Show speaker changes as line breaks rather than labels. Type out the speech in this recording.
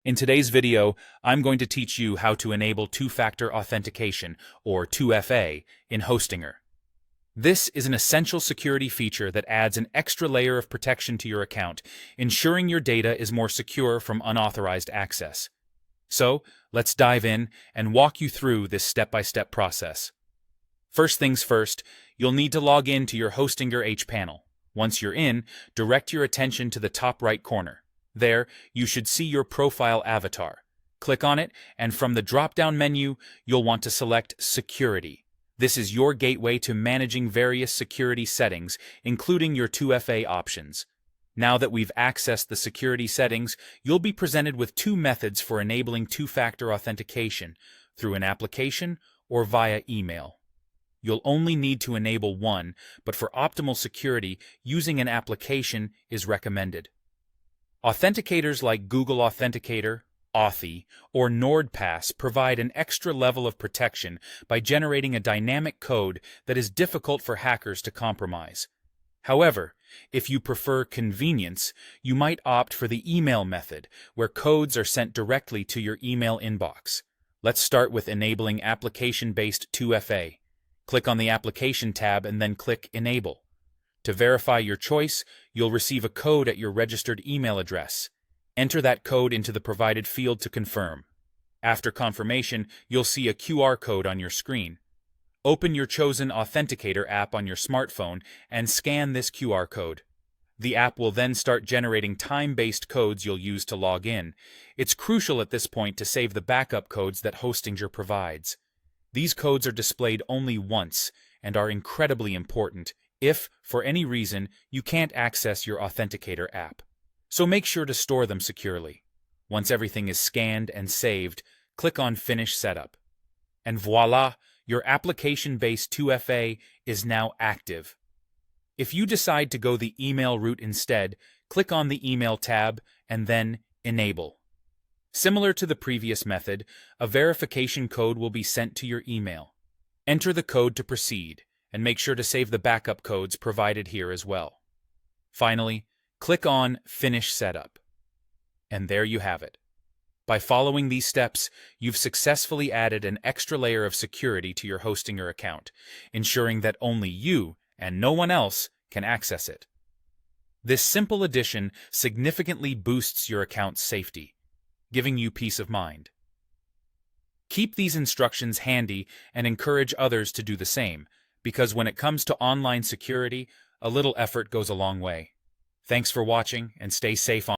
In today's video, I'm going to teach you how to enable two-factor authentication, or 2FA, in Hostinger. This is an essential security feature that adds an extra layer of protection to your account, ensuring your data is more secure from unauthorized access. So, let's dive in and walk you through this step-by-step process. First things first, you'll need to log in to your Hostinger hPanel. Once you're in, direct your attention to the top right corner. There, you should see your profile avatar. Click on it, and from the drop-down menu, you'll want to select Security. This is your gateway to managing various security settings, including your 2FA options. Now that we've accessed the security settings, you'll be presented with two methods for enabling two-factor authentication, through an application or via email. You'll only need to enable one, but for optimal security, using an application is recommended. Authenticators like Google Authenticator, Authy, or NordPass provide an extra level of protection by generating a dynamic code that is difficult for hackers to compromise. However, if you prefer convenience, you might opt for the email method, where codes are sent directly to your email inbox. Let's start with enabling application-based 2FA. Click on the Application tab and then click Enable. To verify your choice, you'll receive a code at your registered email address. Enter that code into the provided field to confirm. After confirmation, you'll see a QR code on your screen. Open your chosen Authenticator app on your smartphone and scan this QR code. The app will then start generating time-based codes you'll use to log in. It's crucial at this point to save the backup codes that Hostinger provides. These codes are displayed only once and are incredibly important if, for any reason, you can't access your Authenticator app. So make sure to store them securely. Once everything is scanned and saved, click on Finish Setup. And voila, your application-based 2FA is now active. If you decide to go the email route instead, click on the Email tab and then Enable. Similar to the previous method, a verification code will be sent to your email. Enter the code to proceed, and make sure to save the backup codes provided here as well. Finally, click on Finish Setup. And there you have it. By following these steps, you've successfully added an extra layer of security to your Hostinger account, ensuring that only you and no one else can access it. This simple addition significantly boosts your account's safety, giving you peace of mind. Keep these instructions handy and encourage others to do the same, because when it comes to online security, a little effort goes a long way. Thanks for watching, and stay safe on